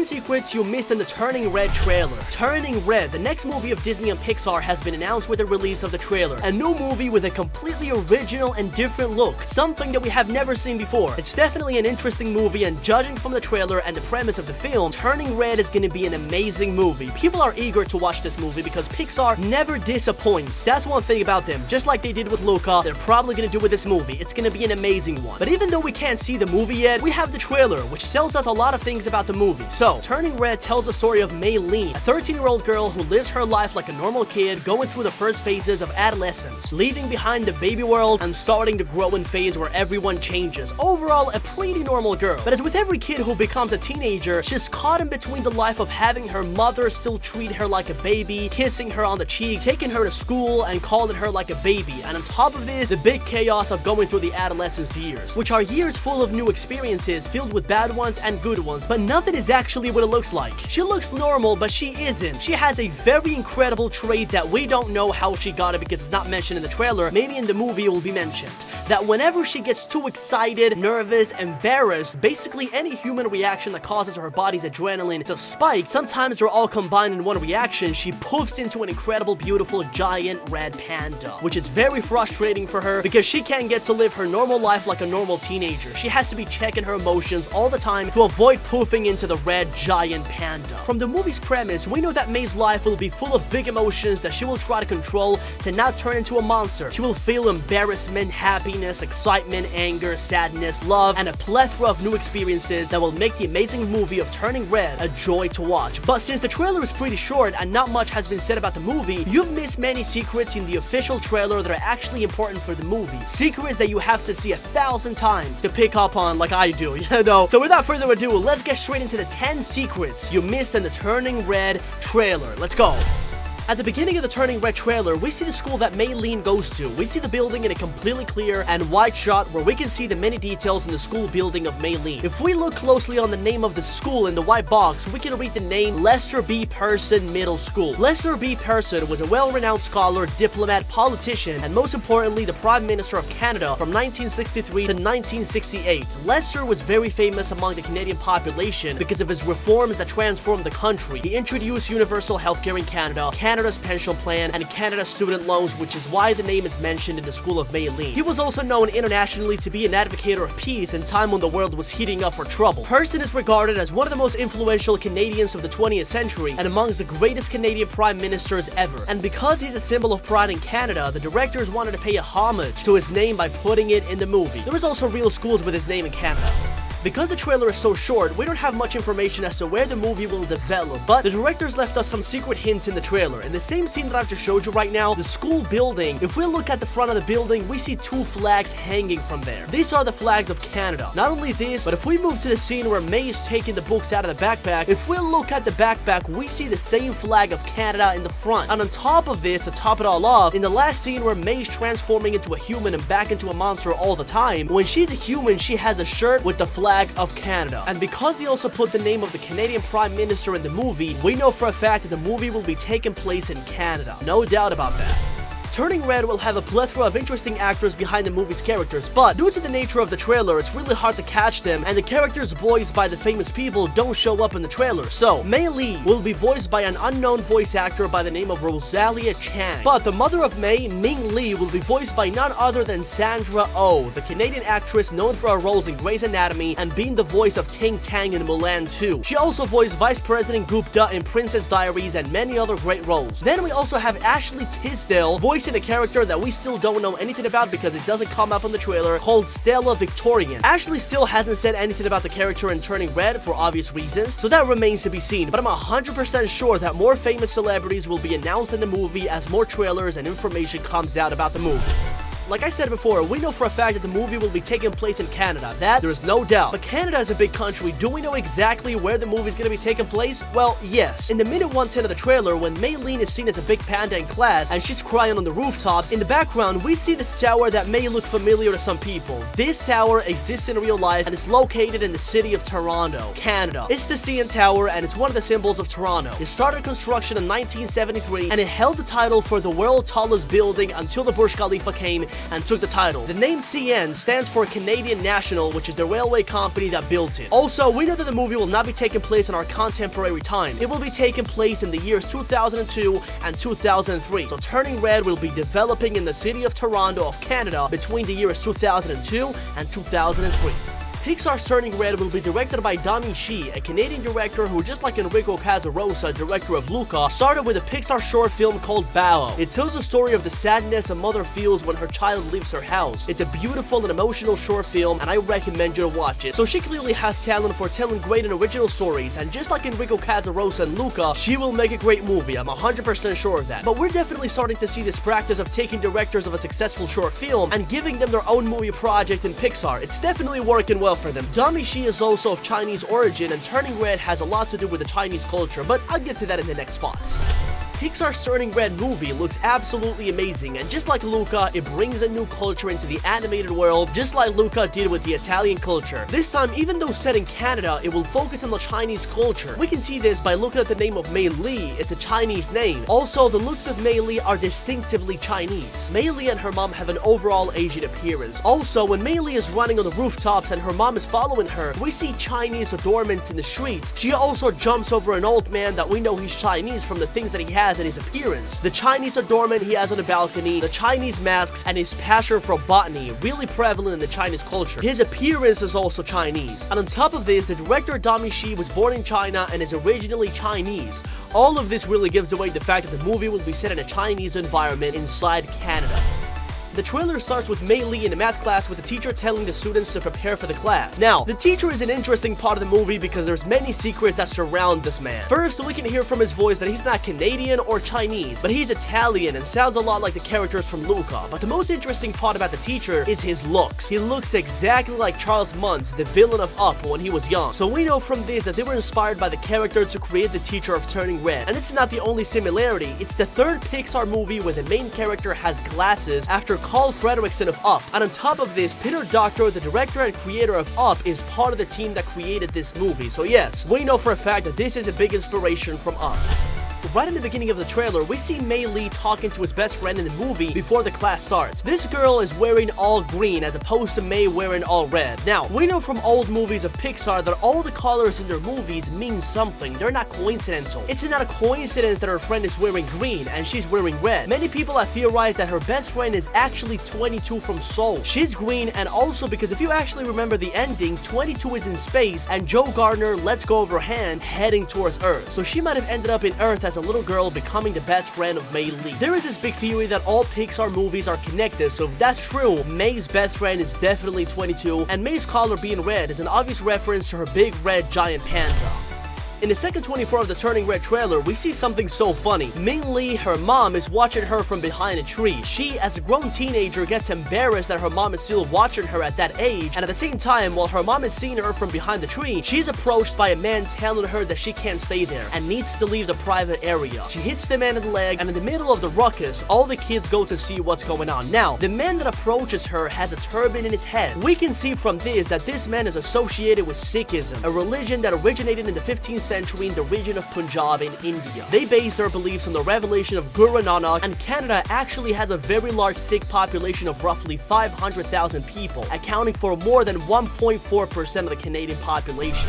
secrets you missed in the Turning Red trailer. Turning Red, the next movie of Disney and Pixar, has been announced with the release of the trailer. A new movie with a completely original and different look, something that we have never seen before. It's definitely an interesting movie, and judging from the trailer and the premise of the film, Turning Red is gonna be an amazing movie. People are eager to watch this movie because Pixar never disappoints. That's one thing about them. Just like they did with Luca, they're probably gonna do with this movie. It's gonna be an amazing one. But even though we can't see the movie yet, we have the trailer, which tells us a lot of things about the movie. So, Turning Red tells the story of Mei Lin, a 13-year-old girl who lives her life like a normal kid, going through the first phases of adolescence, leaving behind the baby world and starting the growing phase where everyone changes. Overall, a pretty normal girl. But as with every kid who becomes a teenager, she's caught in between the life of having her mother still treat her like a baby, kissing her on the cheek, taking her to school, and calling her like a baby. And on top of this, the big chaos of going through the adolescence years, which are years full of new experiences, filled with bad ones and good ones, but nothing is actually what it looks like. She looks normal, but she isn't. She has a very incredible trait that we don't know how she got it because it's not mentioned in the trailer. Maybe in the movie it will be mentioned. That whenever she gets too excited, nervous, embarrassed, basically any human reaction that causes her body's adrenaline to spike, sometimes they're all combined in one reaction, she poofs into an incredible, beautiful, giant red panda, which is very frustrating for her because she can't get to live her normal life like a normal teenager. She has to be checking her emotions all the time to avoid poofing into the red giant panda. From the movie's premise, we know that Mei's life will be full of big emotions that she will try to control to not turn into a monster. She will feel embarrassment, happiness, excitement, anger, sadness, love, and a plethora of new experiences that will make the amazing movie of Turning Red a joy to watch. But since the trailer is pretty short and not much has been said about the movie, you've missed many secrets in the official trailer that are actually important for the movie. Secrets that you have to see 1,000 times to pick up on like I do, you know? So without further ado, let's get straight into the 10 secrets you missed in the Turning Red trailer. Let's go! At the beginning of the Turning Red trailer, we see the school that Mei Lin goes to. We see the building in a completely clear and wide shot where we can see the many details in the school building of Mei Lin. If we look closely on the name of the school in the white box, we can read the name Lester B. Person Middle School. Lester B. Person was a well-renowned scholar, diplomat, politician, and most importantly, the Prime Minister of Canada from 1963 to 1968. Lester was very famous among the Canadian population because of his reforms that transformed the country. He introduced universal healthcare in Canada's pension plan, and Canada's student loans, which is why the name is mentioned in the school of Mei Lin. He was also known internationally to be an advocate of peace in time when the world was heating up for trouble. Person is regarded as one of the most influential Canadians of the 20th century and amongst the greatest Canadian prime ministers ever. And because he's a symbol of pride in Canada, the directors wanted to pay a homage to his name by putting it in the movie. There is also real schools with his name in Canada. Because the trailer is so short, we don't have much information as to where the movie will develop, but the directors left us some secret hints in the trailer. In the same scene that I've just showed you right now, the school building, if we look at the front of the building, we see 2 flags hanging from there. These are the flags of Canada. Not only this, but if we move to the scene where Mei is taking the books out of the backpack, if we look at the backpack, we see the same flag of Canada in the front. And on top of this, to top it all off, in the last scene where Mei is transforming into a human and back into a monster all the time, when she's a human, she has a shirt with the flag of Canada. And because they also put the name of the Canadian Prime Minister in the movie, we know for a fact that the movie will be taking place in Canada. No doubt about that. Turning Red will have a plethora of interesting actors behind the movie's characters, but due to the nature of the trailer, it's really hard to catch them, and the characters voiced by the famous people don't show up in the trailer. So, Mei Li will be voiced by an unknown voice actor by the name of Rosalia Chang. But the mother of Mei, Ming Li, will be voiced by none other than Sandra Oh, the Canadian actress known for her roles in Grey's Anatomy and being the voice of Ting Tang in Mulan 2. She also voiced Vice President Gupta in Princess Diaries and many other great roles. Then we also have Ashley Tisdale voicing a character that we still don't know anything about because it doesn't come up in the trailer, called Stella Victorian. Ashley still hasn't said anything about the character in Turning Red for obvious reasons, so that remains to be seen, but I'm 100% sure that more famous celebrities will be announced in the movie as more trailers and information comes out about the movie. Like I said before, we know for a fact that the movie will be taking place in Canada. That, there is no doubt. But Canada is a big country. Do we know exactly where the movie is going to be taking place? Well, yes. In the minute 110 of the trailer, when Mei Lin is seen as a big panda in class and she's crying on the rooftops, in the background, we see this tower that may look familiar to some people. This tower exists in real life and is located in the city of Toronto, Canada. It's the CN Tower and it's one of the symbols of Toronto. It started construction in 1973 and it held the title for the world's tallest building until the Burj Khalifa came and took the title. The name CN stands for Canadian National, which is the railway company that built it. Also, we know that the movie will not be taking place in our contemporary time. It will be taking place in the years 2002 and 2003. So Turning Red will be developing in the city of Toronto of Canada between the years 2002 and 2003. Pixar's Turning Red will be directed by Dami Shi, a Canadian director who, just like Enrico Casarosa, director of Luca, started with a Pixar short film called Bao. It tells the story of the sadness a mother feels when her child leaves her house. It's a beautiful and emotional short film, and I recommend you to watch it. So she clearly has talent for telling great and original stories, and just like Enrico Casarosa and Luca, she will make a great movie. I'm 100% sure of that. But we're definitely starting to see this practice of taking directors of a successful short film and giving them their own movie project in Pixar. It's definitely working well for them. Dami Shi is also of Chinese origin, and Turning Red has a lot to do with the Chinese culture, but I'll get to that in the next spots. Pixar's Turning Red movie looks absolutely amazing, and just like Luca, it brings a new culture into the animated world, just like Luca did with the Italian culture. This time, even though set in Canada, it will focus on the Chinese culture. We can see this by looking at the name of Mei Li. It's a Chinese name. Also, the looks of Mei Li are distinctively Chinese. Mei Li and her mom have an overall Asian appearance. Also, when Mei Li is running on the rooftops and her mom is following her, we see Chinese adornments in the streets. She also jumps over an old man that we know he's Chinese from the things that he has in his appearance. The Chinese adornment he has on the balcony, the Chinese masks, and his passion for botany, really prevalent in the Chinese culture. His appearance is also Chinese. And on top of this, the director Dami Shi was born in China and is originally Chinese. All of this really gives away the fact that the movie will be set in a Chinese environment inside Canada. The trailer starts with Mei Li in a math class with the teacher telling the students to prepare for the class. Now, the teacher is an interesting part of the movie because there's many secrets that surround this man. First, we can hear from his voice that he's not Canadian or Chinese, but he's Italian and sounds a lot like the characters from Luca. But the most interesting part about the teacher is his looks. He looks exactly like Charles Muntz, the villain of Up, when he was young. So we know from this that they were inspired by the character to create the teacher of Turning Red. And it's not the only similarity, it's the third Pixar movie where the main character has glasses after Carl Fredricksen of Up. And on top of this, Peter Docter, the director and creator of Up, is part of the team that created this movie. So yes, we know for a fact that this is a big inspiration from Up. Right in the beginning of the trailer, we see Mei Li talking to his best friend in the movie before the class starts. This girl is wearing all green as opposed to Mei wearing all red. Now, we know from old movies of Pixar that all the colors in their movies mean something. They're not coincidental. It's not a coincidence that her friend is wearing green and she's wearing red. Many people have theorized that her best friend is actually 22 from Seoul. She's green, and also because if you actually remember the ending, 22 is in space and Joe Gardner lets go of her hand heading towards Earth. So she might have ended up in Earth as a little girl becoming the best friend of Mei Li. There is this big theory that all Pixar movies are connected, so if that's true, Mei's best friend is definitely 22, and Mei's collar being red is an obvious reference to her big red giant panda. In the second 24 of the Turning Red trailer, we see something so funny. Ming Li, her mom, is watching her from behind a tree. She, as a grown teenager, gets embarrassed that her mom is still watching her at that age, and at the same time, while her mom is seeing her from behind the tree, she's approached by a man telling her that she can't stay there and needs to leave the private area. She hits the man in the leg, and in the middle of the ruckus, all the kids go to see what's going on. Now, the man that approaches her has a turban in his head. We can see from this that this man is associated with Sikhism, a religion that originated in the 15th century in the region of Punjab in India. They base their beliefs on the revelation of Guru Nanak, and Canada actually has a very large Sikh population of roughly 500,000 people, accounting for more than 1.4% of the Canadian population.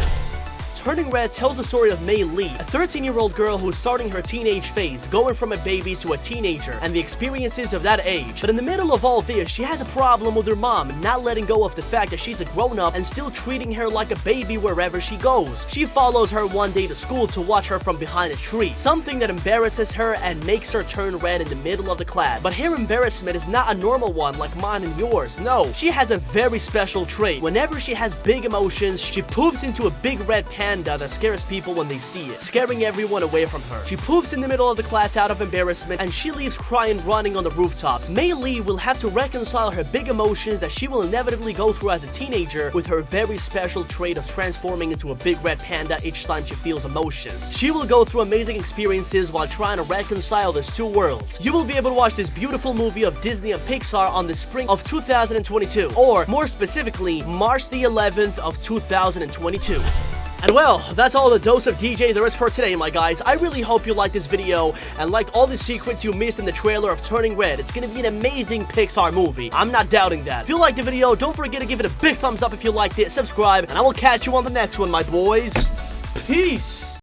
Turning Red tells the story of Mei Li, a 13-year-old girl who is starting her teenage phase, going from a baby to a teenager, and the experiences of that age. But in the middle of all this, she has a problem with her mom not letting go of the fact that she's a grown-up and still treating her like a baby wherever she goes. She follows her one day to school to watch her from behind a tree, something that embarrasses her and makes her turn red in the middle of the class. But her embarrassment is not a normal one like mine and yours. No, she has a very special trait. Whenever she has big emotions, she poofs into a big red panda that scares people when they see it, scaring everyone away from her. She poofs in the middle of the class out of embarrassment, and she leaves crying, running on the rooftops. Mei Li will have to reconcile her big emotions that she will inevitably go through as a teenager with her very special trait of transforming into a big red panda each time she feels emotions. She will go through amazing experiences while trying to reconcile these two worlds. You will be able to watch this beautiful movie of Disney and Pixar on the spring of 2022, or more specifically, March the 11th of 2022. And well, that's all the dose of DJ there is for today, my guys. I really hope you liked this video and liked all the secrets you missed in the trailer of Turning Red. It's gonna be an amazing Pixar movie. I'm not doubting that. If you liked the video, don't forget to give it a big thumbs up if you liked it, subscribe, and I will catch you on the next one, my boys. Peace!